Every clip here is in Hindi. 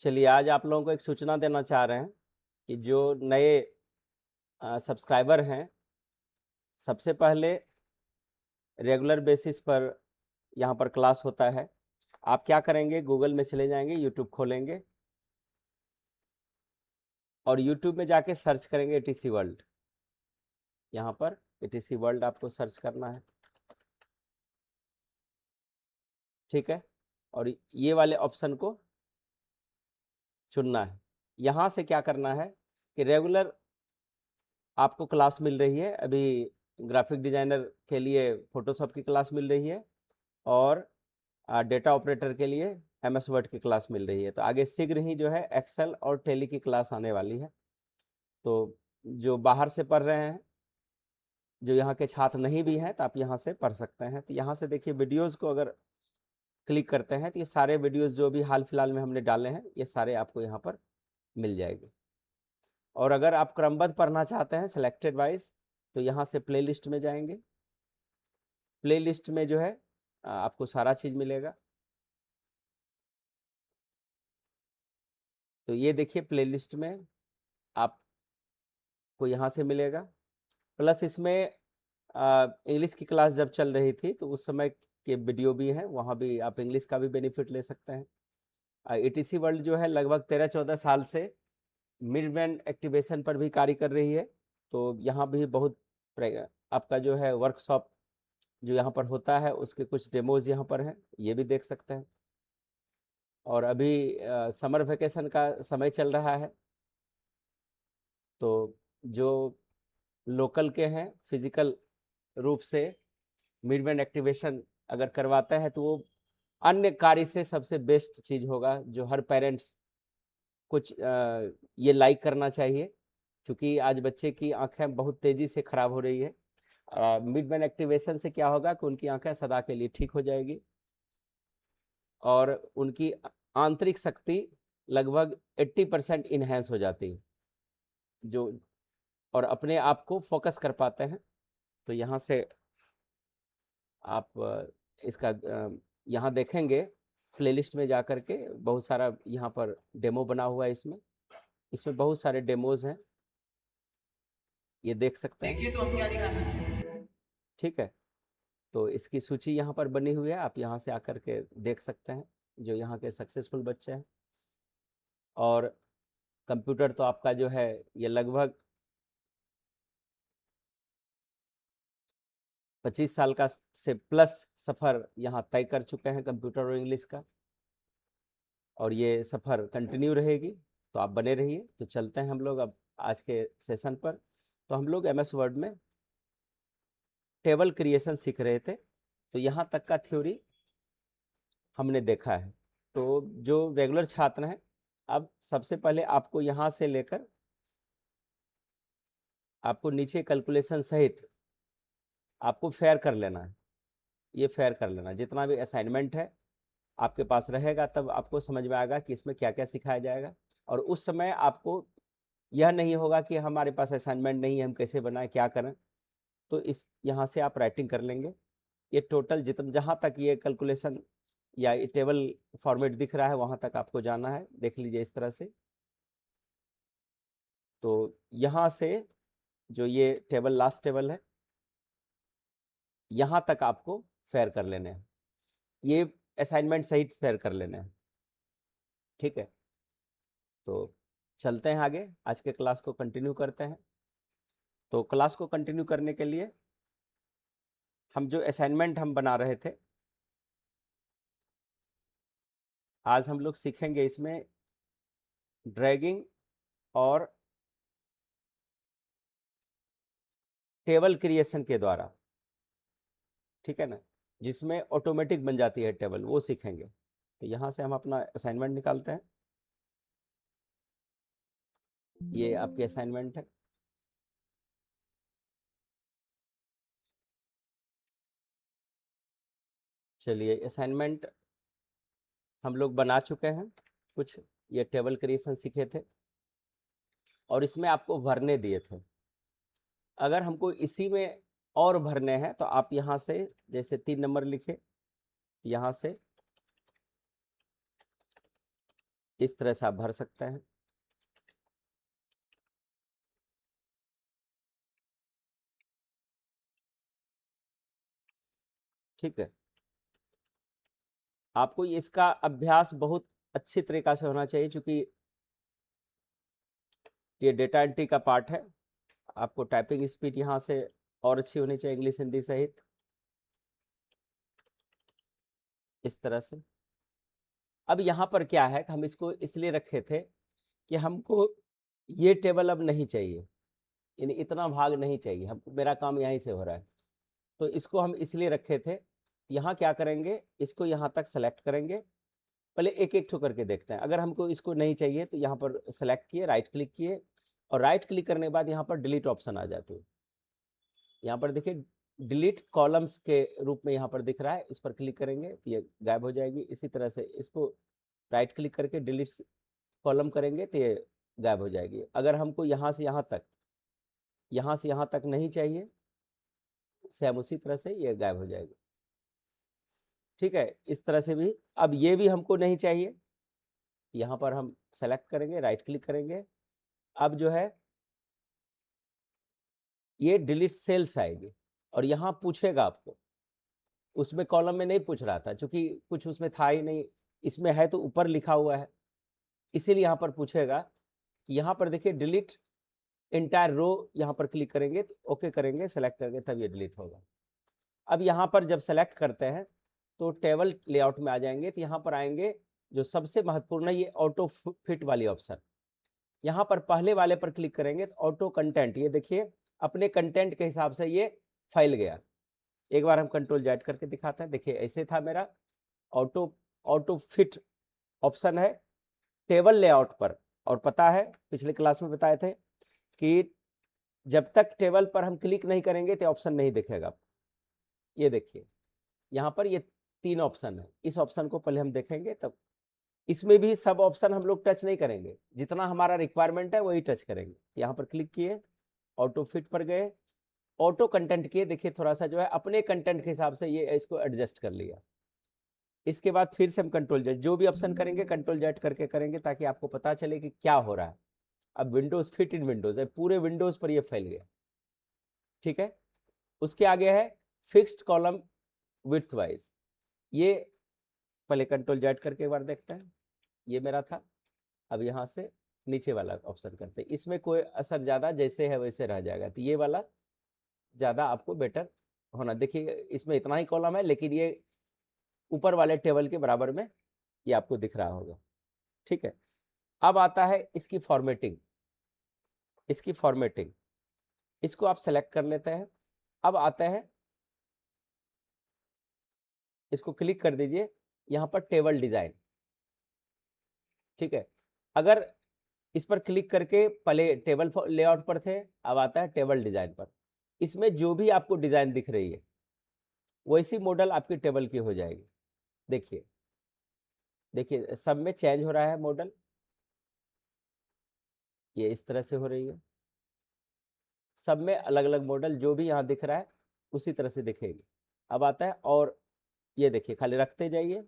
चलिए, आज आप लोगों को एक सूचना देना चाह रहे हैं कि जो नए सब्सक्राइबर हैं, सबसे पहले रेगुलर बेसिस पर यहाँ पर क्लास होता है। आप क्या करेंगे, गूगल में चले जाएंगे, यूट्यूब खोलेंगे और यूट्यूब में जाके सर्च करेंगे एटीसी वर्ल्ड। यहाँ पर एटीसी वर्ल्ड आपको सर्च करना है, ठीक है। और ये वाले ऑप्शन को चुनना है। यहाँ से क्या करना है कि रेगुलर आपको क्लास मिल रही है। अभी ग्राफिक डिजाइनर के लिए फोटोशॉप की क्लास मिल रही है और डेटा ऑपरेटर के लिए एमएस वर्ड की क्लास मिल रही है। तो आगे शीघ्र ही जो है एक्सेल और टेली की क्लास आने वाली है। तो जो बाहर से पढ़ रहे हैं, जो यहाँ के छात्र नहीं भी हैं, तो आप यहाँ से पढ़ सकते हैं। तो यहाँ से देखिए, वीडियोज़ को अगर क्लिक करते हैं तो ये सारे वीडियोज़ जो भी हाल फिलहाल में हमने डाले हैं, ये सारे आपको यहाँ पर मिल जाएंगे। और अगर आप क्रमबद्ध पढ़ना चाहते हैं सिलेक्टेड वाइज, तो यहाँ से प्लेलिस्ट में जाएंगे। प्लेलिस्ट में जो है आपको सारा चीज़ मिलेगा। तो ये देखिए, प्लेलिस्ट में आपको यहाँ से मिलेगा। प्लस इसमें इंग्लिश की क्लास जब चल रही थी तो उस समय के वीडियो भी हैं, वहाँ भी आप इंग्लिश का भी बेनिफिट ले सकते हैं। एटीसी वर्ल्ड जो है लगभग 13-14 साल से मिड बैंड एक्टिवेशन पर भी कार्य कर रही है। तो यहाँ भी बहुत आपका जो है वर्कशॉप जो यहाँ पर होता है, उसके कुछ डेमोज यहाँ पर हैं, ये भी देख सकते हैं। और अभी समर वेकेशन का समय चल रहा है, तो जो लोकल के हैं फिजिकल रूप से मिड बैंड एक्टिवेशन अगर करवाते हैं, तो वो अन्य कार्य से सबसे बेस्ट चीज़ होगा, जो हर पेरेंट्स कुछ ये लाइक करना चाहिए। क्योंकि आज बच्चे की आंखें बहुत तेज़ी से ख़राब हो रही है। मिड बैंड एक्टिवेशन से क्या होगा कि उनकी आंखें सदा के लिए ठीक हो जाएगी और उनकी आंतरिक शक्ति लगभग 80% इन्हेंस हो जाती है, जो और अपने आप को फोकस कर पाते हैं। तो यहाँ से आप इसका यहाँ देखेंगे, प्लेलिस्ट में जा कर के बहुत सारा यहाँ पर डेमो बना हुआ है। इसमें बहुत सारे डेमोज हैं, ये देख सकते हैं। देखिए तो हम क्या दिखाना। ठीक है, तो इसकी सूची यहाँ पर बनी हुई है, आप यहाँ से आकर के देख सकते हैं जो यहाँ के सक्सेसफुल बच्चे हैं। और कंप्यूटर तो आपका जो है ये लगभग 25 साल का से प्लस सफ़र यहाँ तय कर चुके हैं कंप्यूटर और इंग्लिश का, और ये सफ़र कंटिन्यू रहेगी। तो आप बने रहिए। तो चलते हैं हम लोग अब आज के सेशन पर। तो हम लोग एमएस वर्ड में टेबल क्रिएशन सीख रहे थे, तो यहाँ तक का थ्योरी हमने देखा है। तो जो रेगुलर छात्र हैं, अब सबसे पहले आपको यहाँ से लेकर आपको नीचे कैलकुलेशन सहित आपको फेयर कर लेना है। ये फेयर कर लेना, जितना भी असाइनमेंट है आपके पास रहेगा, तब आपको समझ में आएगा कि इसमें क्या क्या सिखाया जाएगा। और उस समय आपको यह नहीं होगा कि हमारे पास असाइनमेंट नहीं है, हम कैसे बनाएं, क्या करें। तो इस यहाँ से आप राइटिंग कर लेंगे। ये टोटल जितना जहाँ तक ये कैलकुलेशन या ये टेबल फॉर्मेट दिख रहा है, वहाँ तक आपको जाना है। देख लीजिए इस तरह से। तो यहाँ से जो ये टेबल लास्ट टेबल है, यहाँ तक आपको फेयर कर लेने हैं। ये असाइनमेंट सहित फेयर कर लेने हैं, ठीक है। तो चलते हैं आगे, आज के क्लास को कंटिन्यू करते हैं। तो क्लास को कंटिन्यू करने के लिए हम जो असाइनमेंट हम बना रहे थे, आज हम लोग सीखेंगे इसमें ड्रैगिंग और टेबल क्रिएशन के द्वारा, ठीक है ना, जिसमें ऑटोमेटिक बन जाती है टेबल, वो सीखेंगे। तो यहाँ से हम अपना असाइनमेंट निकालते हैं। ये आपकी असाइनमेंट है। चलिए, असाइनमेंट हम लोग बना चुके हैं कुछ। ये टेबल क्रिएशन सीखे थे और इसमें आपको भरने दिए थे। अगर हमको इसी में और भरने हैं, तो आप यहाँ से जैसे 3 नंबर लिखे, यहाँ से इस तरह से आप भर सकते हैं। ठीक है, आपको इसका अभ्यास बहुत अच्छी तरीका से होना चाहिए, क्योंकि ये डेटा एंट्री का पार्ट है। आपको टाइपिंग स्पीड यहाँ से और अच्छी होनी चाहिए, इंग्लिश हिंदी सहित, इस तरह से। अब यहाँ पर क्या है कि हम इसको इसलिए रखे थे कि हमको ये टेबल अब नहीं चाहिए, यानी इतना भाग नहीं चाहिए हमको, मेरा काम यहीं से हो रहा है। तो इसको हम इसलिए रखे थे। यहाँ क्या करेंगे, इसको यहाँ तक सेलेक्ट करेंगे। पहले एक एक ठो करके देखते हैं। अगर हमको इसको नहीं चाहिए तो यहाँ पर सेलेक्ट किए, राइट क्लिक किए, और राइट क्लिक करने के बाद यहाँ पर डिलीट ऑप्शन आ जाती है। यहाँ पर देखिए डिलीट कॉलम्स के रूप में यहाँ पर दिख रहा है, इस पर क्लिक करेंगे तो ये गायब हो जाएगी। इसी तरह से इसको राइट क्लिक करके डिलीट कॉलम करेंगे तो ये गायब हो जाएगी। अगर हमको यहाँ से यहाँ तक नहीं चाहिए, सेम उसी तरह से ये गायब हो जाएगी। ठीक है, इस तरह से भी। अब ये भी हमको नहीं चाहिए, यहाँ पर हम सेलेक्ट करेंगे, राइट क्लिक करेंगे। अब जो है ये डिलीट सेल्स आएगी, और यहाँ पूछेगा आपको, उसमें कॉलम में नहीं पूछ रहा था क्योंकि कुछ उसमें था ही नहीं, इसमें है तो ऊपर लिखा हुआ है, इसीलिए यहाँ पर पूछेगा। यहाँ पर देखिए डिलीट एंटायर रो, यहाँ पर क्लिक करेंगे तो ओके करेंगे, सेलेक्ट करेंगे, तब ये डिलीट होगा। अब यहाँ पर जब सेलेक्ट करते हैं तो टेबल लेआउट में आ जाएंगे, तो यहाँ पर आएंगे, जो सबसे महत्वपूर्ण है ये ऑटो फिट वाली ऑप्शन। यहाँ पर पहले वाले पर क्लिक करेंगे तो ऑटो कंटेंट, ये देखिए अपने कंटेंट के हिसाब से ये फाइल गया। एक बार हम कंट्रोल जेड करके दिखाते हैं। देखिए ऐसे था मेरा, ऑटो फिट ऑप्शन है टेबल लेआउट पर। और पता है पिछले क्लास में बताए थे कि जब तक टेबल पर हम क्लिक नहीं करेंगे तो ऑप्शन नहीं दिखेगा। ये देखिए यहाँ पर ये 3 ऑप्शन है, इस ऑप्शन को पहले हम देखेंगे, तब इसमें भी सब ऑप्शन हम लोग टच नहीं करेंगे, जितना हमारा रिक्वायरमेंट है वही टच करेंगे। यहाँ पर क्लिक किए, ऑटो फिट पर गए, ऑटो कंटेंट किए, देखिए थोड़ा सा जो है अपने कंटेंट के हिसाब से ये इसको एडजस्ट कर लिया। इसके बाद फिर से हम कंट्रोल जेड, जो भी ऑप्शन करेंगे कंट्रोल जेड करके करेंगे, ताकि आपको पता चले कि क्या हो रहा है। अब विंडोज फिट इन विंडोज है, पूरे विंडोज पर ये फैल गया। ठीक है, उसके आगे है फिक्स्ड कॉलम विड्थ वाइज। ये पहले कंट्रोल जेड करके एक बार देखते हैं, ये मेरा था। अब यहाँ से नीचे वाला ऑप्शन करते हैं, इसमें कोई असर ज़्यादा जैसे है वैसे रह जाएगा, तो ये वाला ज़्यादा आपको बेटर होना। देखिए इसमें इतना ही कॉलम है, लेकिन ये ऊपर वाले टेबल के बराबर में ये आपको दिख रहा होगा। ठीक है, अब आता है इसकी फॉर्मेटिंग। इसको आप सेलेक्ट कर लेते हैं। अब आते हैं, इसको क्लिक कर दीजिए, यहाँ पर टेबल डिजाइन। ठीक है, अगर इस पर क्लिक करके पहले टेबल लेआउट पर थे, अब आता है टेबल डिजाइन पर। इसमें जो भी आपको डिजाइन दिख रही है वैसी मॉडल आपकी टेबल की हो जाएगी। देखिए देखिए सब में चेंज हो रहा है मॉडल, ये इस तरह से हो रही है। सब में अलग अलग मॉडल जो भी यहाँ दिख रहा है उसी तरह से दिखेगी। अब आता है, और ये देखिए खाली रखते जाइए,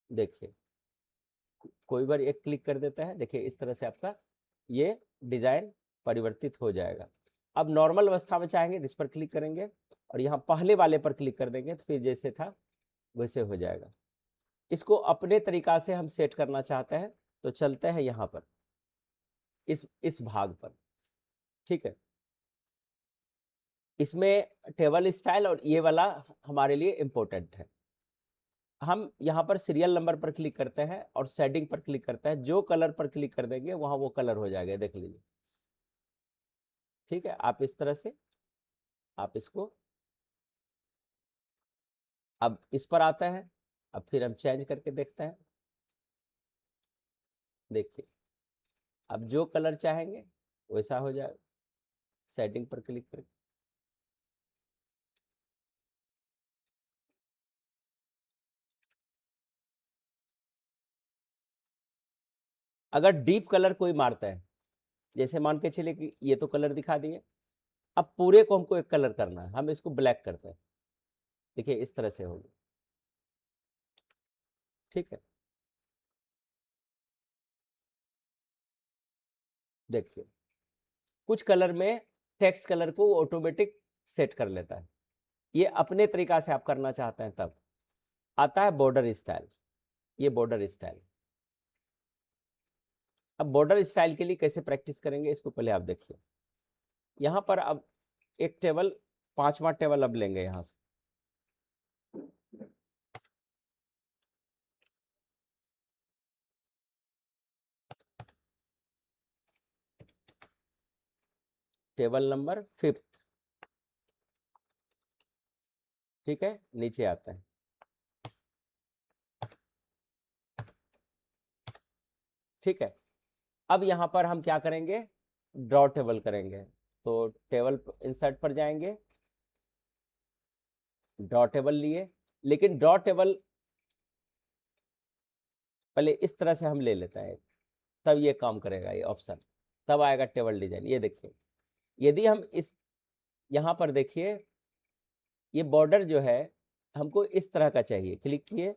देखिए कोई बार एक क्लिक कर देता है, देखिए इस तरह से आपका ये डिजाइन परिवर्तित हो जाएगा। अब नॉर्मल अवस्था में चाहेंगे तो इस पर क्लिक करेंगे, और यहाँ पहले वाले पर क्लिक कर देंगे तो फिर जैसे था वैसे हो जाएगा। इसको अपने तरीका से हम सेट करना चाहते हैं तो चलते हैं यहाँ पर, इस भाग पर। ठीक है, इसमें टेबल स्टाइल और ये वाला हमारे लिए इम्पोर्टेंट है। हम यहाँ पर सीरियल नंबर पर क्लिक करते हैं और सेटिंग पर क्लिक करते हैं, जो कलर पर क्लिक कर देंगे वहां वो कलर हो जाएगा, देख लीजिए। ठीक है, आप इस तरह से आप इसको, अब इस पर आता है, अब फिर हम चेंज करके देखते हैं। देखिए अब जो कलर चाहेंगे वैसा हो जाएगा, सेटिंग पर क्लिक करके। अगर डीप कलर कोई मारता है, जैसे मान के चलिए कि ये तो कलर दिखा दिए, अब पूरे को हमको एक कलर करना है, हम इसको ब्लैक करते हैं। देखिए इस तरह से होगी। ठीक है, देखिए कुछ कलर में टेक्स्ट कलर को ऑटोमेटिक सेट कर लेता है, ये अपने तरीका से आप करना चाहते हैं तब आता है बॉर्डर स्टाइल। ये बॉर्डर स्टाइल, अब बॉर्डर स्टाइल के लिए कैसे प्रैक्टिस करेंगे इसको पहले आप देखिए। यहां पर अब एक टेबल, 5वां टेबल अब लेंगे यहां से, टेबल नंबर 5, ठीक है, नीचे आते हैं। ठीक है, अब यहां पर हम क्या करेंगे, ड्रॉ टेबल करेंगे। तो टेबल इंसर्ट पर जाएंगे, ड्रॉ टेबल लिए, लेकिन ड्रॉ टेबल पहले इस तरह से हम ले लेते हैं, तब ये काम करेगा ये ऑप्शन, तब आएगा टेबल डिजाइन। ये देखिए, यदि हम इस यहां पर देखिए, ये बॉर्डर जो है हमको इस तरह का चाहिए, क्लिक किए,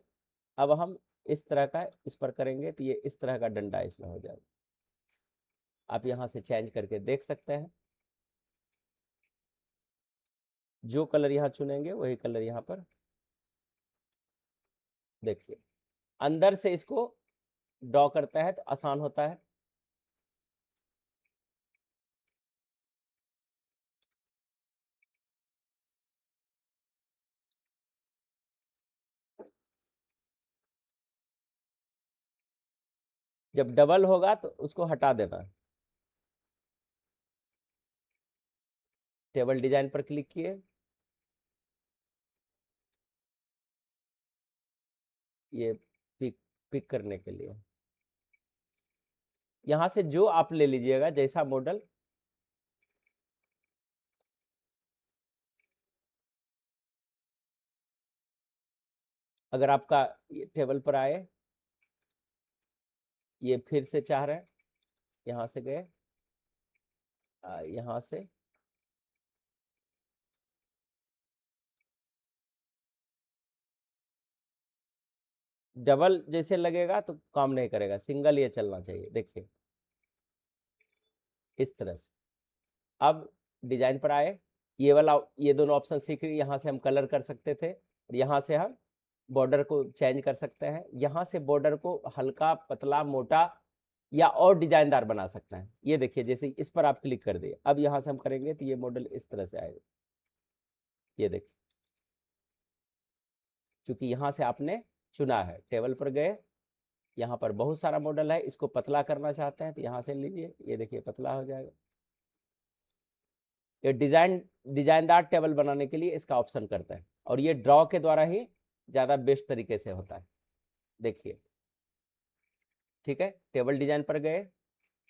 अब हम इस तरह का इस पर करेंगे तो ये इस तरह का डंडा इसमें हो जाएगा। आप यहां से चेंज करके देख सकते हैं, जो कलर यहां चुनेंगे वही कलर यहां पर देखिए, अंदर से इसको ड्रॉ करता है तो आसान होता है। जब डबल होगा तो उसको हटा देना, टेबल डिजाइन पर क्लिक किए, ये पिक पिक करने के लिए यहां से जो आप ले लीजिएगा जैसा मॉडल, अगर आपका ये टेबल पर आए, ये फिर से चाह रहे हैं, यहां से गए, यहां से डबल जैसे लगेगा तो काम नहीं करेगा, सिंगल ये चलना चाहिए। देखिए इस तरह से, अब डिजाइन पर आए, ये वाला, ये दोनों ऑप्शन सीख रही, यहाँ से हम कलर कर सकते थे, यहाँ से हम बॉर्डर को चेंज कर सकते हैं, यहाँ से बॉर्डर को हल्का पतला मोटा या और डिजाइनदार बना सकते हैं। ये देखिए, जैसे इस पर आप क्लिक कर दिए, अब यहाँ से हम करेंगे तो ये मॉडल इस तरह से आएगा। ये देखिए, क्योंकि यहाँ से आपने चुना है, टेबल पर गए, यहाँ पर बहुत सारा मॉडल है, इसको पतला करना चाहते हैं तो यहाँ से लीजिए, ये देखिए पतला हो जाएगा। ये डिजाइनदार टेबल बनाने के लिए इसका ऑप्शन करता है, और ये ड्रॉ के द्वारा ही ज़्यादा बेस्ट तरीके से होता है। देखिए, ठीक है, टेबल डिजाइन पर गए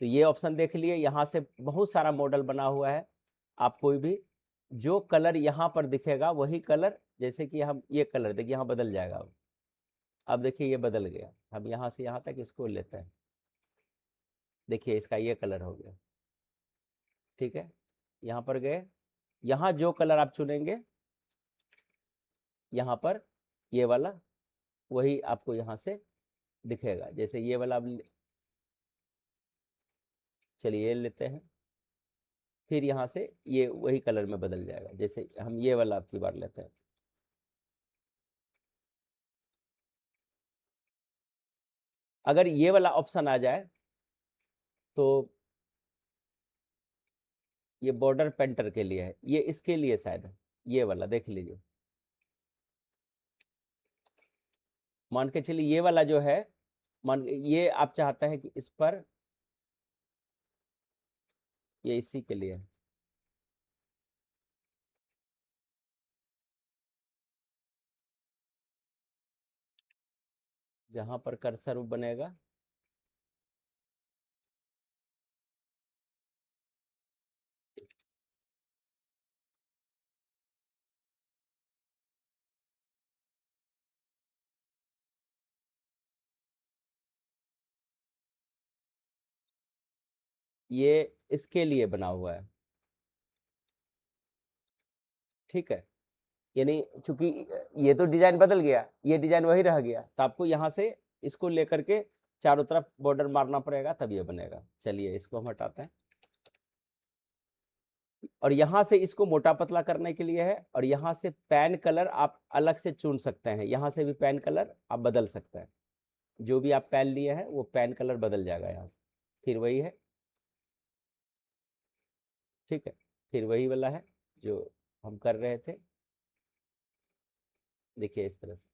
तो ये ऑप्शन देख लिए, यहाँ से बहुत सारा मॉडल बना हुआ है। आप कोई भी जो कलर यहाँ पर दिखेगा वही कलर, जैसे कि हम ये कलर देखिए यहाँ बदल जाएगा। अब देखिए ये बदल गया, हम यहाँ से यहाँ तक इसको लेते हैं, देखिए इसका ये कलर हो गया। ठीक है, यहाँ पर गए, यहाँ जो कलर आप चुनेंगे यहाँ पर ये वाला वही आपको यहाँ से दिखेगा। जैसे ये वाला आप चलिए ये लेते हैं, फिर यहाँ से ये वही कलर में बदल जाएगा। जैसे हम ये वाला आपकी बार लेते हैं, अगर ये वाला ऑप्शन आ जाए तो ये बॉर्डर पेंटर के लिए है, ये इसके लिए शायद है, ये वाला देख लीजिए। मान के चलिए ये वाला जो है, मान ये आप चाहते हैं कि इस पर, ये इसी के लिए है। जहां पर कर्सर बनेगा ये इसके लिए बना हुआ है। ठीक है, यानी चूंकि ये तो डिजाइन बदल गया, ये डिजाइन वही रह गया, तो आपको यहाँ से इसको लेकर के चारों तरफ बॉर्डर मारना पड़ेगा तब ये बनेगा। चलिए इसको हम हटाते हैं। और यहाँ से इसको मोटा पतला करने के लिए है, और यहाँ से पैन कलर आप अलग से चुन सकते हैं, यहाँ से भी पैन कलर आप बदल सकते हैं। जो भी आप पैन लिए हैं वो पैन कलर बदल जाएगा यहाँ से। फिर वही है, ठीक है, फिर वही वाला है जो हम कर रहे थे। देखिए इस तरह से,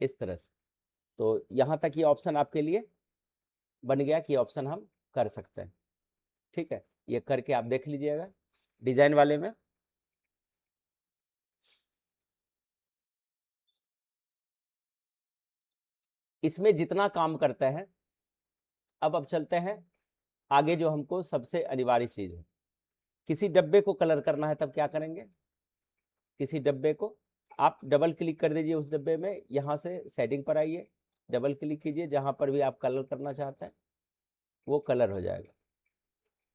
इस तरह से। तो यहाँ तक ये ऑप्शन आपके लिए बन गया कि ऑप्शन हम कर सकते हैं। ठीक है, ये करके आप देख लीजिएगा डिजाइन वाले में। इसमें जितना काम करते हैं, अब चलते हैं आगे जो हमको सबसे अनिवार्य चीज है। किसी डब्बे को कलर करना है तब क्या करेंगे? किसी डब्बे को आप डबल क्लिक कर दीजिए उस डब्बे में, यहाँ से सेटिंग पर आइए, डबल क्लिक कीजिए, जहां पर भी आप कलर करना चाहते हैं वो कलर हो जाएगा।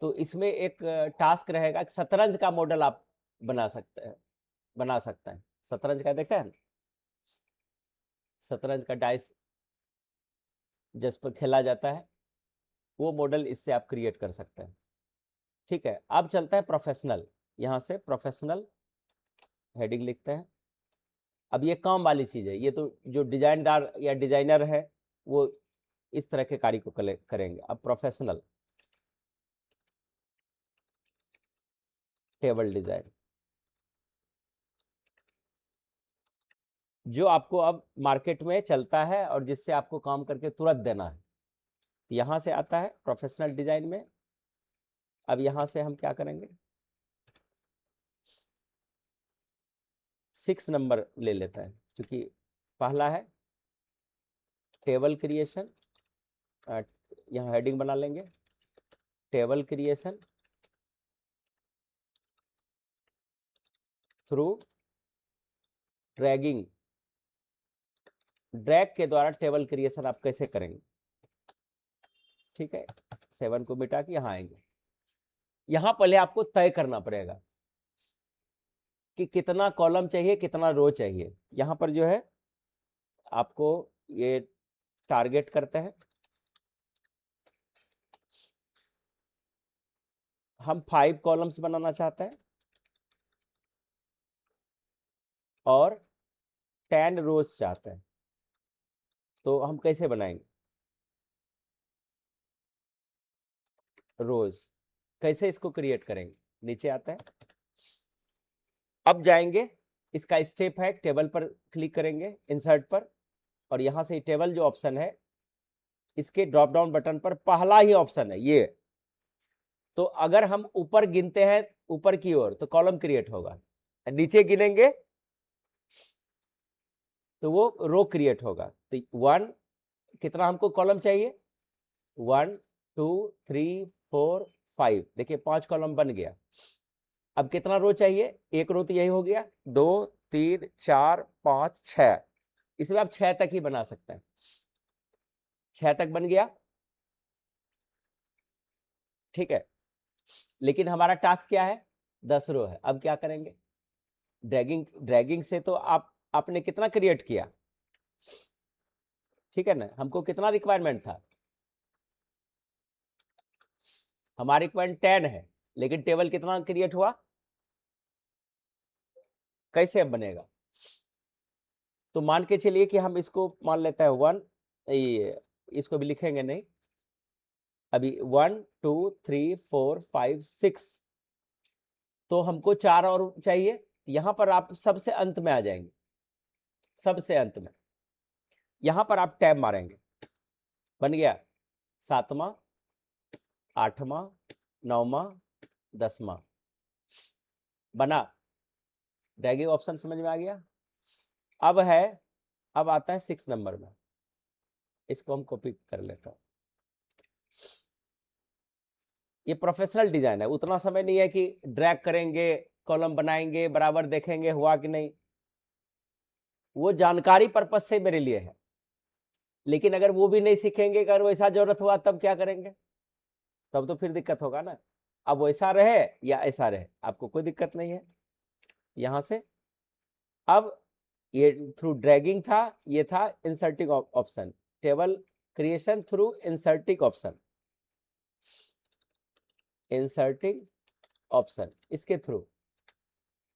तो इसमें एक टास्क रहेगा, शतरंज का मॉडल आप बना सकते हैं, शतरंज का देखा है ना, शतरंज का डाइस जिस पर खेला जाता है वो मॉडल इससे आप क्रिएट कर सकते हैं। ठीक है, अब चलता है प्रोफेशनल। यहाँ से प्रोफेशनल हेडिंग लिखते हैं। अब ये काम वाली चीज है, ये तो जो डिजाइनदार या डिजाइनर है वो इस तरह के कार्य को करेंगे। अब प्रोफेशनल टेबल डिजाइन, जो आपको अब मार्केट में चलता है और जिससे आपको काम करके तुरंत देना है, यहां से आता है प्रोफेशनल डिजाइन में। अब यहां से हम क्या करेंगे, 6 नंबर ले लेते हैं, क्योंकि पहला है टेबल क्रिएशन। यहाँ हेडिंग बना लेंगे table creation through dragging. Drag के द्वारा टेबल क्रिएशन आप कैसे करेंगे? ठीक है, 7 को मिटा के यहाँ आएंगे। यहाँ पहले आपको तय करना पड़ेगा कि कितना कॉलम चाहिए, कितना रो चाहिए। यहाँ पर जो है आपको ये टारगेट करते हैं, हम 5 कॉलम्स बनाना चाहते हैं और 10 रोज चाहते हैं। तो हम कैसे बनाएंगे? रोज कैसे इसको क्रिएट करेंगे? नीचे आता है, अब जाएंगे, इसका स्टेप है टेबल पर क्लिक करेंगे, इंसर्ट पर, और यहां से टेबल जो ऑप्शन है इसके ड्रॉप डाउन बटन पर पहला ही ऑप्शन है ये। तो अगर हम ऊपर गिनते हैं ऊपर की ओर तो कॉलम क्रिएट होगा, नीचे गिनेंगे तो वो रो क्रिएट होगा। तो 1, कितना हमको कॉलम चाहिए? 1 2 3 4 5, देखिए 5 कॉलम बन गया। अब कितना रो चाहिए? एक रो तो यही हो गया, 2 3 4 5 6, इसमें आप 6 तक ही बना सकते हैं। 6 तक बन गया, ठीक है। लेकिन हमारा टास्क क्या है? 10 रो है। अब क्या करेंगे? ड्रैगिंग से तो आपने कितना क्रिएट किया, ठीक है ना, हमको कितना रिक्वायरमेंट था? हमारी रिक्वायरमेंट 10 है, लेकिन टेबल कितना क्रिएट हुआ? कैसे अब बनेगा? तो मान के चलिए कि हम इसको मान लेते हैं 1, इसको भी लिखेंगे नहीं अभी, 1 2 3 4 5 6, तो हमको 4 और चाहिए। यहां पर आप सबसे अंत में आ जाएंगे, सबसे अंत में यहां पर आप टैब मारेंगे, बन गया 7वां 8वां 9वां 10वां, बना। ड्रैगिंग ऑप्शन समझ में आ गया? अब आता है 6 नंबर में, इसको हम कॉपी कर लेता हूं। ये प्रोफेशनल डिजाइन है, उतना समय नहीं है कि ड्रैग करेंगे, कॉलम बनाएंगे, बराबर देखेंगे हुआ कि नहीं, वो जानकारी पर्पज से मेरे लिए है। लेकिन अगर वो भी नहीं सीखेंगे, अगर वैसा जरूरत हुआ तब क्या करेंगे? तब तो फिर दिक्कत होगा ना। अब वैसा रहे या ऐसा रहे आपको कोई दिक्कत नहीं है। यहां से अब ये थ्रू ड्रैगिंग था, ये था inserting option, table creation through inserting option, inserting option इसके थ्रू।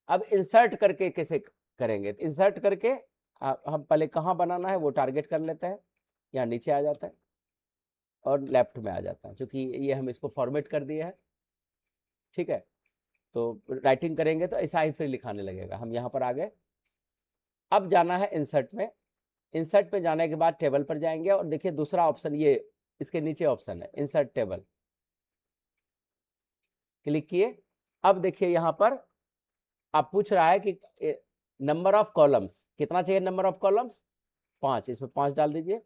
अब इंसर्ट करके कैसे करेंगे? इंसर्ट करके हम पहले कहाँ बनाना है वो टारगेट कर लेते हैं, यहाँ नीचे आ जाता है और लेफ्ट में आ जाता है, क्योंकि ये हम इसको फॉर्मेट कर दिए हैं। ठीक है, तो राइटिंग करेंगे तो ऐसा ही फिर लिखाने लगेगा। हम यहाँ पर आ गए, अब जाना है इंसर्ट में। इंसर्ट में जाने के बाद टेबल पर जाएंगे और देखिए दूसरा ऑप्शन, ये इसके नीचे ऑप्शन है इंसर्ट टेबल, क्लिक किए। अब देखिए यहाँ पर आप पूछ रहा है कि नंबर ऑफ कॉलम्स कितना चाहिए? नंबर ऑफ कॉलम्स 5, इसमें 5 डाल दीजिए।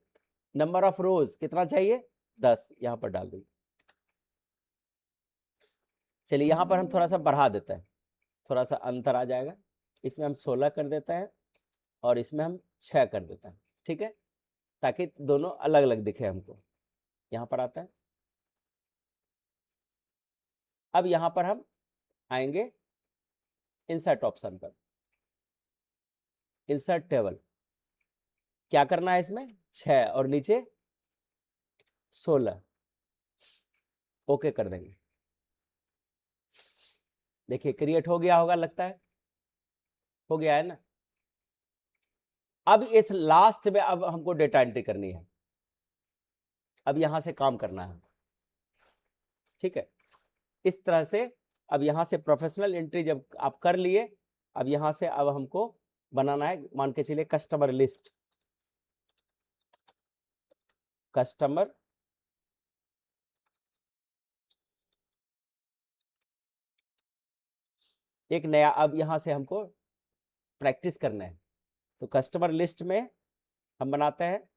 नंबर ऑफ रोज कितना चाहिए? 10, यहाँ पर डाल दीजिए। चलिए यहाँ पर हम थोड़ा सा बढ़ा देते हैं, थोड़ा सा अंतर आ जाएगा। इसमें हम 16 कर देते हैं और इसमें हम 6 कर देते हैं। ठीक है, ताकि दोनों अलग अलग दिखे हमको। यहाँ पर आता है, अब यहाँ पर हम आएंगे इंसर्ट ऑप्शन पर, इंसर्ट टेबल। क्या करना है इसमें? 6 और नीचे 16, ओके कर देंगे। देखिए क्रिएट हो गया होगा, लगता है हो गया है ना। अब इस लास्ट में अब हमको डेटा एंट्री करनी है, अब यहां से काम करना है। ठीक है, इस तरह से अब यहां से प्रोफेशनल एंट्री जब आप कर लिए, अब यहां से अब हमको बनाना है, मान के चलिए कस्टमर लिस्ट, कस्टमर एक नया, अब यहां से हमको प्रैक्टिस करना है। तो कस्टमर लिस्ट में हम बनाते हैं,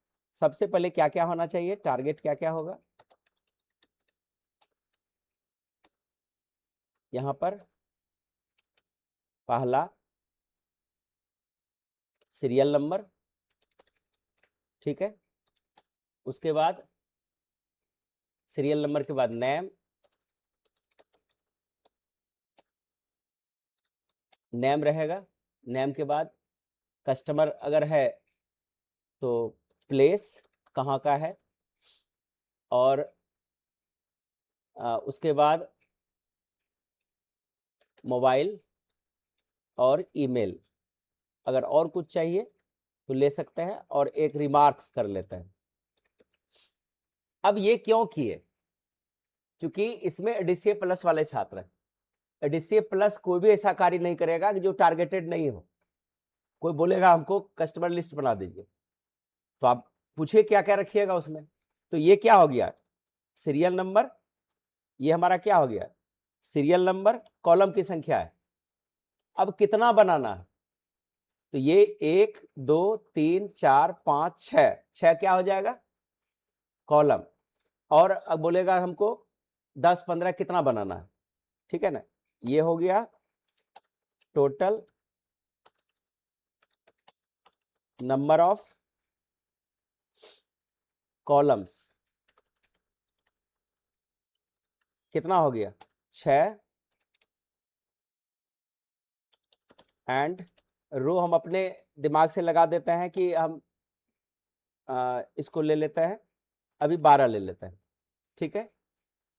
सबसे पहले क्या क्या होना चाहिए, टारगेट क्या क्या होगा। यहां पर पहला सीरियल नंबर, ठीक है, उसके बाद सीरियल नंबर के बाद नेम, नेम रहेगा। नेम के बाद कस्टमर अगर है तो प्लेस कहाँ का है, और उसके बाद मोबाइल और ईमेल। अगर और कुछ चाहिए तो ले सकते हैं, और एक रिमार्क्स कर लेते हैं। अब ये क्यों किए? क्योंकि इसमें एडीसीए प्लस वाले छात्र हैं। एडीसीए प्लस कोई भी ऐसा कार्य नहीं करेगा कि जो टारगेटेड नहीं हो। कोई बोलेगा हमको कस्टमर लिस्ट बना दीजिए, तो आप पूछिए क्या क्या रखिएगा उसमें। तो ये क्या हो गया, सीरियल नंबर, ये हमारा क्या हो गया, सीरियल नंबर, कॉलम की संख्या है। अब कितना बनाना है, तो ये 1 2 3 4 5 6, 6 क्या हो जाएगा कॉलम। और अब बोलेगा हमको 10 15 कितना बनाना है, ठीक है ना। ये हो गया टोटल नंबर ऑफ कॉलम्स, कितना हो गया 6, एंड रो हम अपने दिमाग से लगा देते हैं कि हम इसको ले लेते हैं, अभी 12 ले लेते हैं। ठीक है,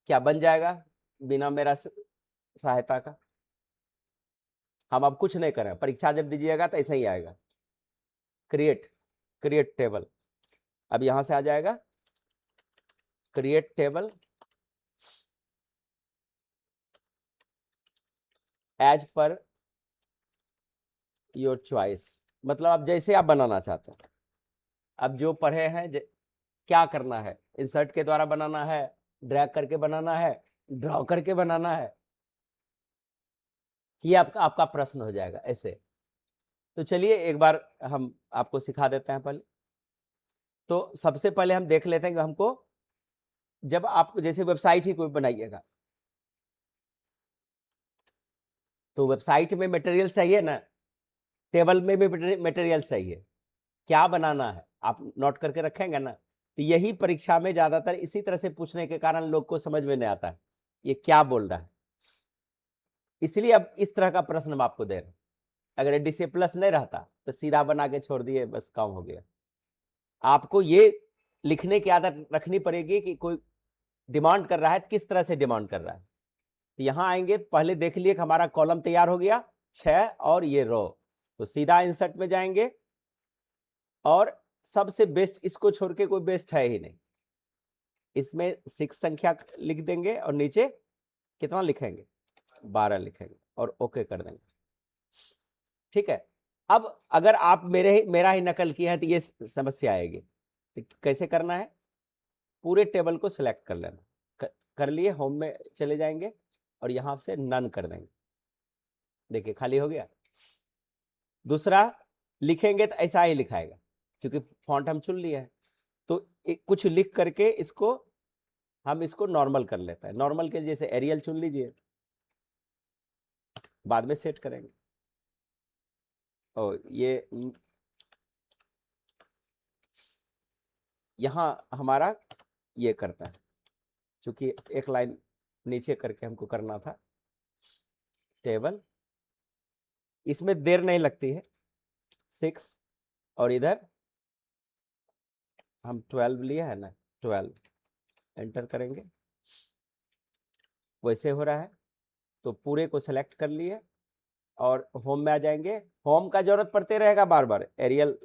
क्या बन जाएगा बिना मेरा सहायता का? हम अब कुछ नहीं करें, परीक्षा जब दीजिएगा तो ऐसा ही आएगा। क्रिएट, क्रिएट टेबल, अब यहां से आ जाएगा create table as per your choice, मतलब अब जैसे आप बनाना चाहते हैं। अब जो पढ़े हैं क्या करना है, इंसर्ट के द्वारा बनाना है, ड्रैग करके बनाना है, ड्रॉ करके बनाना है, ये आपका प्रश्न हो जाएगा ऐसे। तो चलिए एक बार हम आपको सिखा देते हैं। पहले तो सबसे पहले हम देख लेते हैं कि हमको, जब आप जैसे वेबसाइट ही कोई बनाइएगा तो वेबसाइट में मटेरियल चाहिए ना, टेबल में भी मटेरियल चाहिए। क्या बनाना है आप नोट करके रखेंगे ना, तो यही परीक्षा में ज्यादातर इसी तरह से पूछने के कारण लोग को समझ में नहीं आता है ये क्या बोल रहा है। इसलिए अब इस तरह का प्रश्न हम आपको दे रहे हैं। अगर एडीसीए प्लस नहीं रहता तो सीधा बना के छोड़ दिए, बस काम हो गया। आपको ये लिखने की आदत रखनी पड़ेगी कि कोई डिमांड कर रहा है तो किस तरह से डिमांड कर रहा है। तो यहाँ आएंगे, पहले देख लिए कि हमारा कॉलम तैयार हो गया 6 और ये रो, तो सीधा इंसर्ट में जाएंगे और सबसे बेस्ट, इसको छोड़ के कोई बेस्ट है ही नहीं, इसमें 6 संख्या लिख देंगे और नीचे कितना लिखेंगे, 12 लिखेंगे और ओके कर देंगे। ठीक है, अब अगर आप मेरा ही नकल किया है तो ये समस्या आएगी। तो कैसे करना है, पूरे टेबल को सिलेक्ट कर लेना, कर लिए, होम में चले जाएंगे और यहां से नन कर देंगे, देखिए खाली हो गया। दूसरा लिखेंगे तो ऐसा ही लिखाएगा, क्योंकि फॉन्ट हम चुन लिए हैं, तो कुछ लिख करके इसको हम इसको नॉर्मल कर लेते हैं, नॉर्मल के जैसे एरियल चुन लीजिए, बाद में सेट करेंगे। और ये यहां हमारा ये करता है, क्योंकि एक लाइन नीचे करके हमको करना था टेबल, इसमें देर नहीं लगती है, 6 और इधर हम 12 लिए है ना, 12 एंटर करेंगे, वैसे हो रहा है। तो पूरे को सेलेक्ट कर लिए और होम में आ जाएंगे, होम का जरूरत पड़ते रहेगा बार बार, एरियल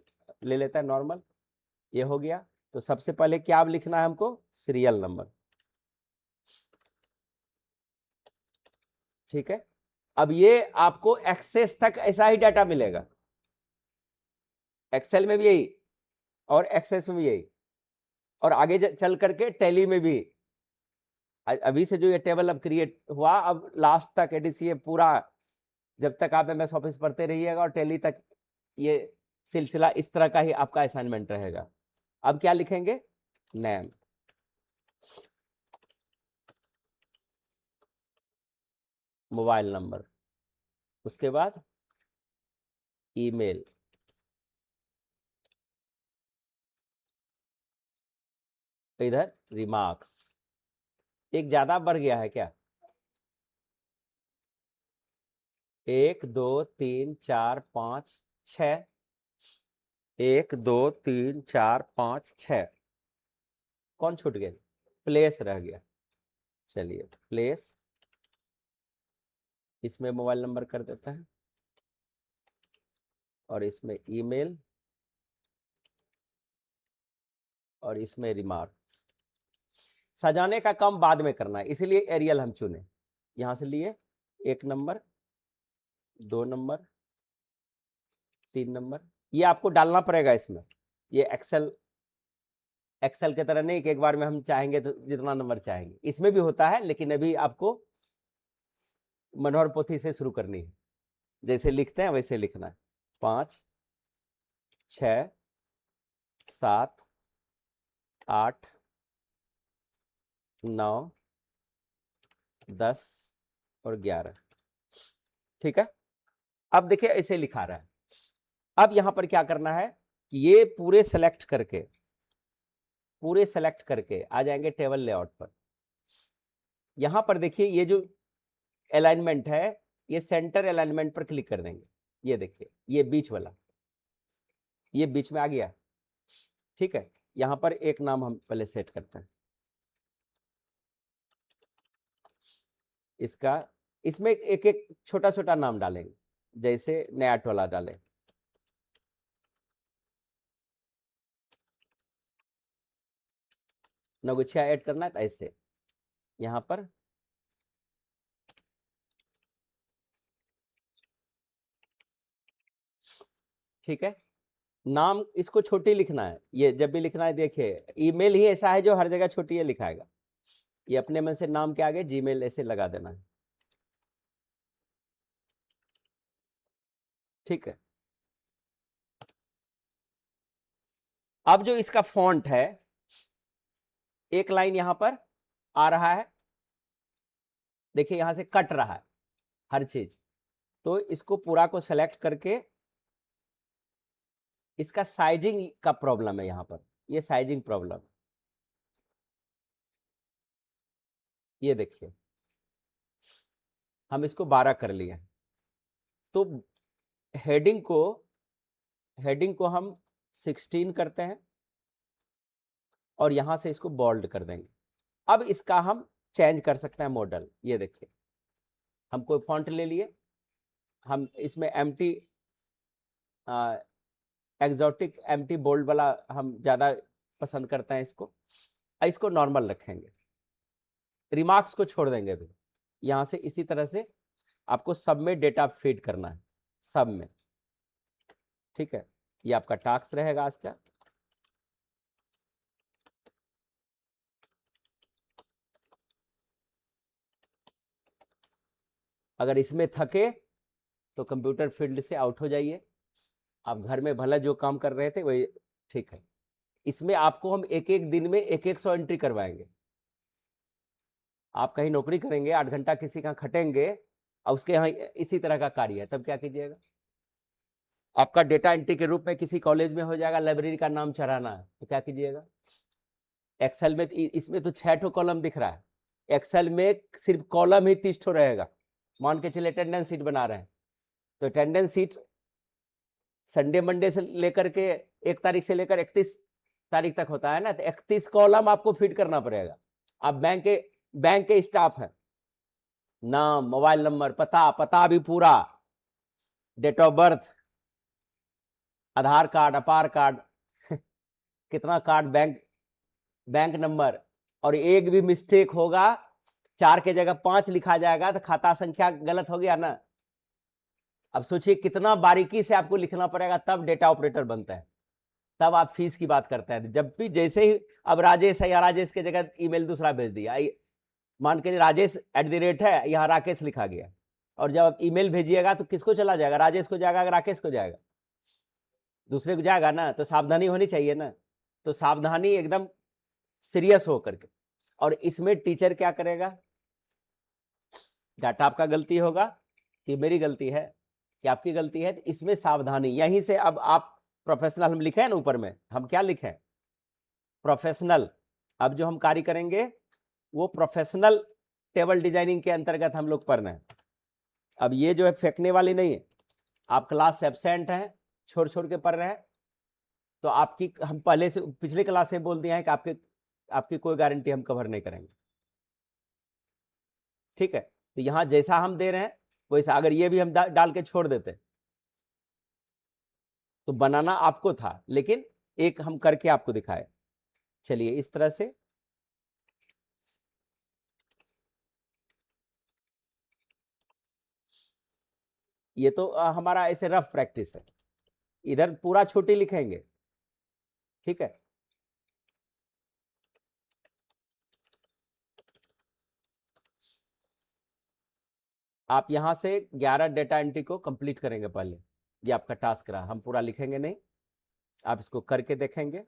ले लेता है नॉर्मल, ये हो गया। तो सबसे पहले क्या अब लिखना है हमको, सीरियल नंबर, ठीक है। अब ये आपको एक्सेस तक ऐसा ही डाटा मिलेगा, एक्सेल में भी यही और एक्सेस में भी यही, और आगे चल करके टैली में भी। अभी से जो ये टेबल अब क्रिएट हुआ, अब लास्ट तक एडीसीए पूरा, जब तक आप एमएस ऑफिस पढ़ते रहिएगा और टैली तक ये सिलसिला इस तरह का ही आपका असाइनमेंट रहेगा। अब क्या लिखेंगे, नेम, मोबाइल नंबर, उसके बाद ईमेल, इधर रिमार्क्स। एक ज्यादा बढ़ गया है क्या, 1 2 3 4 5 6, 1 2 3 4 5 6, कौन छूट गया, प्लेस रह गया। चलिए प्लेस, इसमें मोबाइल नंबर कर देता है और इसमें ईमेल और इसमें रिमार्क्स। सजाने का काम बाद में करना है, इसलिए एरियल हम चुने, यहां से लिए 1 नंबर, 2 नंबर, 3 नंबर, ये आपको डालना पड़ेगा इसमें। ये एक्सेल के तरह नहीं कि एक बार में हम चाहेंगे तो जितना नंबर चाहेंगे, इसमें भी होता है, लेकिन अभी आपको मनोहर पोथी से शुरू करनी है, जैसे लिखते हैं वैसे लिखना है। 5 6 7 8 9 10 और 11, ठीक है। अब देखिए ऐसे लिखा रहा है। अब यहां पर क्या करना है कि ये पूरे सेलेक्ट करके आ जाएंगे टेबल लेआउट पर। यहां पर देखिए ये जो अलाइनमेंट है, ये सेंटर अलाइनमेंट पर क्लिक कर देंगे, ये देखिए ये बीच वाला, ये बीच में आ गया, ठीक है। यहां पर एक नाम हम पहले सेट करते हैं इसका, इसमें एक एक छोटा छोटा नाम डालेंगे, जैसे नया टोला डालें, नगुच्छा ऐड करना है तो ऐसे यहां पर ठीक है। नाम इसको छोटी लिखना है, ये जब भी लिखना है देखिए ईमेल ही ऐसा है जो हर जगह छोटी है लिखाएगा, ये अपने मन से नाम के आगे जीमेल ऐसे लगा देना है, ठीक है। अब जो इसका फॉन्ट है, एक लाइन यहां पर आ रहा है, देखिए यहां से कट रहा है हर चीज, तो इसको पूरा को सेलेक्ट करके इसका साइजिंग का प्रॉब्लम है, यहां पर ये साइजिंग प्रॉब्लम, ये देखिए हम इसको 12 कर लिए, तो हेडिंग को हम 16 करते हैं, और यहाँ से इसको बोल्ड कर देंगे। अब इसका हम चेंज कर सकते हैं मॉडल। ये देखिए, हम कोई फॉन्ट ले लिए, हम इसमें एम्प्टी एक्सोटिक एम्प्टी बोल्ड वाला हम ज़्यादा पसंद करते हैं इसको। इसको नॉर्मल रखेंगे, रिमार्क्स को छोड़ देंगे अभी। यहाँ से इसी तरह से आपको सब में डेटा फीड करना है, सब में। ठीक है, ये आपका टास्क रहेगा आज का। अगर इसमें थके तो कंप्यूटर फील्ड से आउट हो जाइए। आप घर में भला जो काम कर रहे थे वही ठीक है। इसमें आपको हम एक एक दिन में 100 एंट्री करवाएंगे। आप कहीं नौकरी करेंगे, 8 घंटा किसी का खटेंगे और उसके यहाँ इसी तरह का कार्य है, तब क्या कीजिएगा? आपका डेटा एंट्री के रूप में किसी कॉलेज में हो जाएगा, लाइब्रेरी का नाम चढ़ाना है, तो क्या कीजिएगा? एक्सेल में इसमें तो 6 ठो कॉलम दिख रहा है, एक्सेल में सिर्फ कॉलम ही 30 ठो रहेगा। मान के चलिए अटेंडेंस शीट बना रहे हैं, तो अटेंडेंस शीट संडे मंडे से लेकर के 1 तारीख से लेकर 31 तारीख तक होता है ना, तो 31 कॉलम आपको फीड करना पड़ेगा। आप बैंक के स्टाफ है, नाम, मोबाइल नंबर, पता भी पूरा, date of birth, Aadhaar card, APAAR card कितना कार्ड, बैंक नंबर, और एक भी मिस्टेक होगा, 4 के जगह 5 लिखा जाएगा तो खाता संख्या गलत हो गया ना। अब सोचिए कितना बारीकी से आपको लिखना पड़ेगा, तब डेटा ऑपरेटर बनता है, तब आप फीस की बात करते हैं। जब भी जैसे ही अब राजेश है, या राजेश के जगह ईमेल दूसरा भेज दिया, मान के राजेश @ है, यहाँ राकेश लिखा गया, और जब आप ईमेल भेजिएगा तो किसको चला जाएगा? राजेश को जाएगा, राकेश को जाएगा? दूसरे को जाएगा ना। तो सावधानी होनी चाहिए ना, तो सावधानी एकदम सीरियस हो करके। और इसमें टीचर क्या करेगा? डाटा आपका गलती होगा कि मेरी गलती है कि आपकी गलती है, तो इसमें सावधानी। यहीं से अब आप प्रोफेशनल हम लिखे हैं ना ऊपर में, हम क्या लिखे हैं? प्रोफेशनल। अब जो हम कार्य करेंगे वो प्रोफेशनल टेबल डिजाइनिंग के अंतर्गत हम लोग पढ़ रहे हैं। अब ये जो है फेंकने वाली नहीं है। आप क्लास से एब्सेंट हैं, छोड़ छोड़ के पढ़ रहे हैं, तो आपकी, हम पहले से पिछले क्लास से बोल दिए हैं कि आपकी कोई गारंटी हम कवर नहीं करेंगे। ठीक है, तो यहाँ जैसा हम दे रहे हैं वैसा, अगर ये भी हम डाल के छोड़ देते तो बनाना आपको था, लेकिन एक हम करके आपको दिखाए। चलिए इस तरह से ये तो हमारा ऐसे रफ प्रैक्टिस है। इधर पूरा छोटी लिखेंगे, ठीक है। आप यहां से 11 डेटा एंट्री को कंप्लीट करेंगे पहले, ये आपका टास्क रहा। हम पूरा लिखेंगे नहीं, आप इसको करके देखेंगे।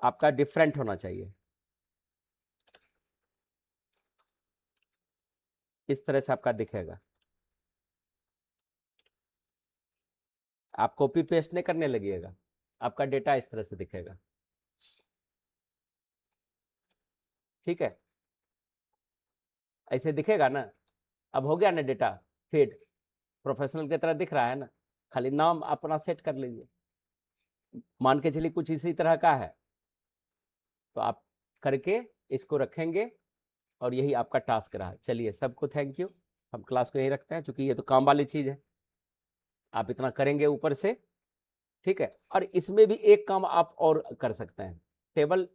आपका डिफरेंट होना चाहिए, इस तरह से आपका दिखेगा। आप कॉपी पेस्ट नहीं करने लगिएगा, आपका डेटा इस तरह से दिखेगा। ठीक है, ऐसे दिखेगा ना। अब हो गया ना डेटा फीड, प्रोफेशनल की तरह दिख रहा है ना। खाली नाम अपना सेट कर लीजिए, मान के चलिए कुछ इसी तरह का है, तो आप करके इसको रखेंगे, और यही आपका टास्क रहा। चलिए सबको थैंक यू। हम क्लास को यही रखते हैं, क्योंकि ये तो काम वाली चीज़ है, आप इतना करेंगे ऊपर से। ठीक है, और इसमें भी एक काम आप और कर सकते हैं, टेबल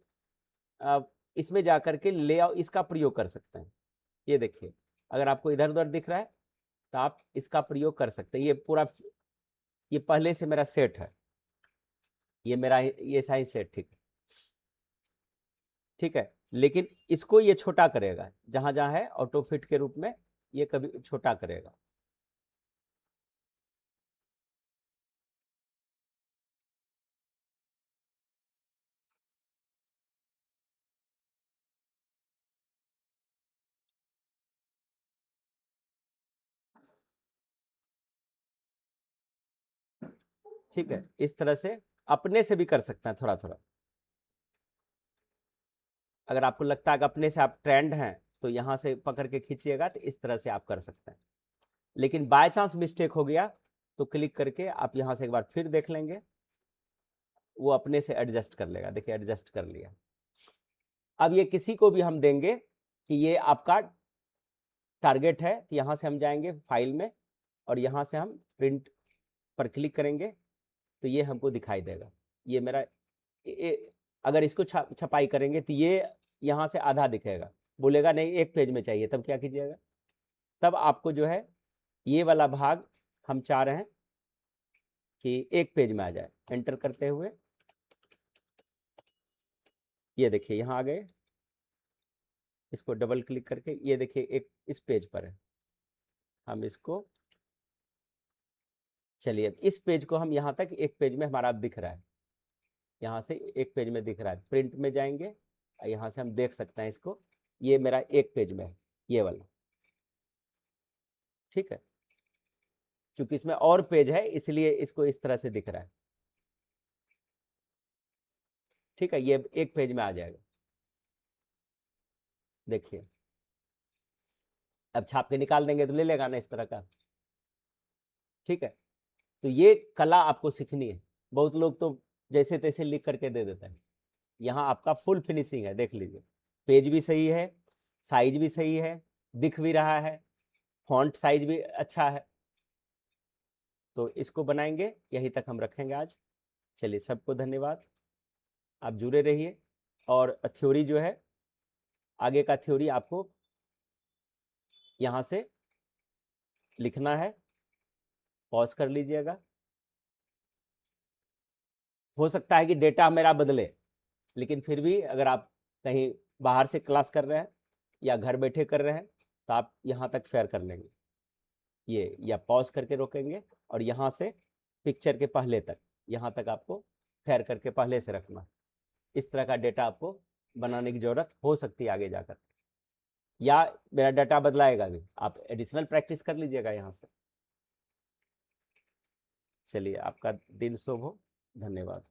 इसमें जा करके लेआउट इसका प्रयोग कर सकते हैं। ये देखिए, अगर आपको इधर उधर दिख रहा है तो आप इसका प्रयोग कर सकते हैं। ये पूरा, ये पहले से मेरा सेट है, ये मेरा ये साइज सेट, ठीक है। ठीक है, लेकिन इसको ये छोटा करेगा, जहां जहां है ऑटो फिट के रूप में ये कभी छोटा करेगा। ठीक है, इस तरह से अपने से भी कर सकते हैं थोड़ा थोड़ा। अगर आपको लगता है कि अपने से आप ट्रेंड हैं, तो यहाँ से पकड़ के खींचिएगा, तो इस तरह से आप कर सकते हैं। लेकिन बाय चांस मिस्टेक हो गया तो क्लिक करके आप यहाँ से एक बार फिर देख लेंगे, वो अपने से एडजस्ट कर लेगा। देखिए एडजस्ट कर लिया। अब ये किसी को भी हम देंगे कि ये आपका टारगेट है, तो यहाँ से हम जाएंगे फाइल में और यहाँ से हम प्रिंट पर क्लिक करेंगे तो ये हमको दिखाई देगा। ये मेरा अगर इसको छपाई करेंगे तो ये यहाँ से आधा दिखेगा, बोलेगा नहीं एक पेज में चाहिए, तब क्या कीजिएगा, तब आपको जो है ये वाला भाग हम चाह रहे हैं कि एक पेज में आ जाए। एंटर करते हुए ये देखिए यहाँ आ गए, इसको डबल क्लिक करके ये देखिए एक इस पेज पर है, हम इसको चलिए अब इस पेज को हम यहाँ तक एक पेज में हमारा दिख रहा है, यहाँ से एक पेज में दिख रहा है। प्रिंट में जाएंगे, यहाँ से हम देख सकते हैं इसको, ये मेरा एक पेज में है ये वाला, ठीक है। चूंकि इसमें और पेज है इसलिए इसको इस तरह से दिख रहा है, ठीक है। ये एक पेज में आ जाएगा, देखिए अब छाप के निकाल देंगे तो ले लेगा ना इस तरह का, ठीक है। तो ये कला आपको सीखनी है। बहुत लोग तो जैसे तैसे लिख करके दे देते हैं, यहाँ आपका फुल फिनिशिंग है, देख लीजिए पेज भी सही है, साइज भी सही है, दिख भी रहा है, फॉन्ट साइज भी अच्छा है। तो इसको बनाएंगे, यहीं तक हम रखेंगे आज। चलिए सबको धन्यवाद, आप जुड़े रहिए। और थ्योरी जो है आगे का थ्योरी आपको यहाँ से लिखना है, पॉज कर लीजिएगा। हो सकता है कि डेटा मेरा बदले, लेकिन फिर भी अगर आप कहीं बाहर से क्लास कर रहे हैं या घर बैठे कर रहे हैं तो आप यहाँ तक फेयर कर लेंगे, ये या पॉज करके रोकेंगे और यहाँ से पिक्चर के पहले तक, यहाँ तक आपको फेयर करके पहले से रखना। इस तरह का डेटा आपको बनाने की ज़रूरत हो सकती है आगे जाकर, या मेरा डाटा बदलाएगा भी, आप एडिशनल प्रैक्टिस कर लीजिएगा यहाँ से। चलिए आपका दिन शुभ हो, धन्यवाद।